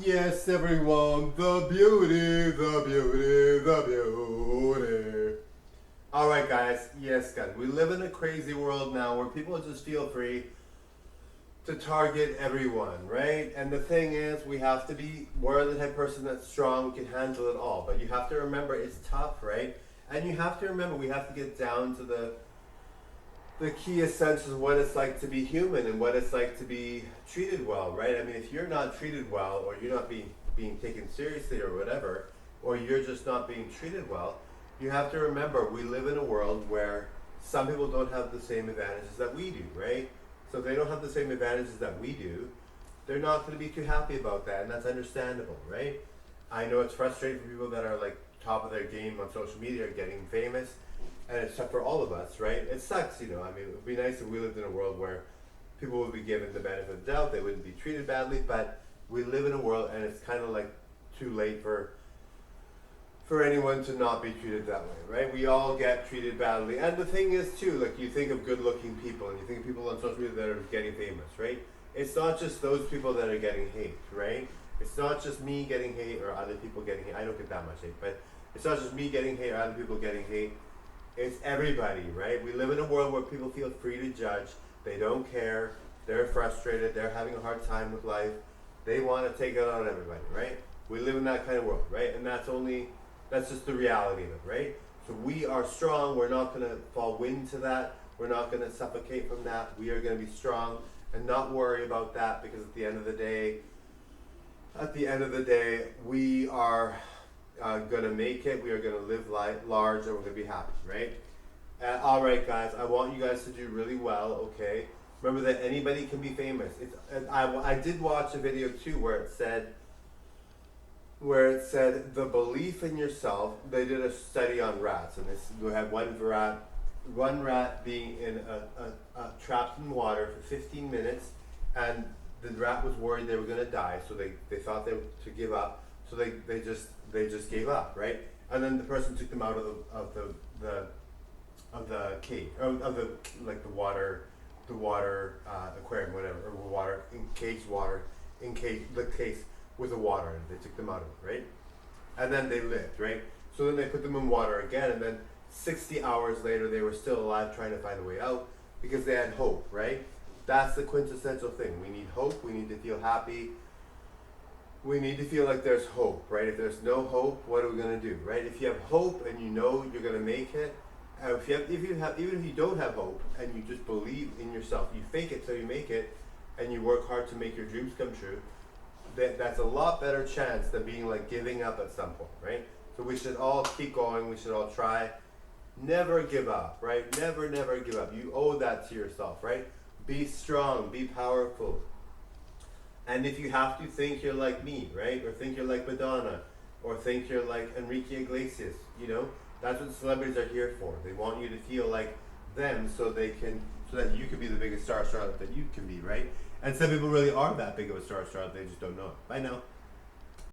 Yes, everyone, the beauty, the beauty, the beauty. Alright, guys, yes, guys, we live in a crazy world now where people just feel free to target everyone, right? And the thing is, we have to be, we're the type of person that's strong, can handle it all. But you have to remember it's tough, right? And you have to remember we have to get down to the key essentials of what it's like to be human and what it's like to be treated well, right? I mean, if you're not treated well, or you're not being taken seriously, or whatever, or you're just not being treated well, you have to remember we live in a world where some people don't have the same advantages that we do, right? So if they don't have the same advantages that we do, they're not going to be too happy about that, and that's understandable, right? I know it's frustrating for people that are like top of their game on social media, getting famous, and it's tough for all of us, right? It sucks, you know. I mean, it would be nice if we lived in a world where people would be given the benefit of the doubt, they wouldn't be treated badly, but we live in a world, and it's kind of like too late for anyone to not be treated that way, right? We all get treated badly. And the thing is too, like you think of good looking people and you think of people on social media that are getting famous, right? It's not just those people that are getting hate, right? It's not just me getting hate or other people getting hate. I don't get that much hate, but it's not just me getting hate or other people getting hate. It's everybody, right? We live in a world where people feel free to judge. They don't care. They're frustrated. They're having a hard time with life. They want to take it on everybody, right? We live in that kind of world, right? And that's just the reality of it, right? So we are strong. We're not going to fall wind to that. We're not going to suffocate from that. We are going to be strong and not worry about that, because at the end of the day, we are going to make it. We are going to live large, and we're going to be happy, right? All right, guys. I want you guys to do really well. Okay. Remember that anybody can be famous. I did watch a video too where it said the belief in yourself. They did a study on rats, and we had one rat being in trapped in water for 15 minutes, and the rat was worried they were going to die, so they thought they to give up, so they just gave up, right? And then the person took them out of the cave, of the like the water aquarium, whatever, or water the case with the water, and they took them out of it, right? And then they lived, right? So then they put them in water again, and then 60 hours later they were still alive, trying to find a way out, because they had hope, right? That's the quintessential thing. We need hope. We need to feel happy. We need to feel like there's hope, right? If there's no hope, what are we going to do, right? If you have hope and you know you're going to make it, even if you don't have hope and you just believe in yourself, you fake it till you make it, and you work hard to make your dreams come true, that's a lot better chance than being like giving up at some point, right? So we should all keep going. We should all try. Never give up, right? Never give up. You owe that to yourself, right? Be strong, be powerful. And if you have to, think you're like me, right? Or think you're like Madonna, or think you're like Enrique Iglesias, you know? That's what celebrities are here for. They want you to feel like them, so that you can be the biggest star that you can be, right? And some people really are that big of a star, they just don't know it. Bye now.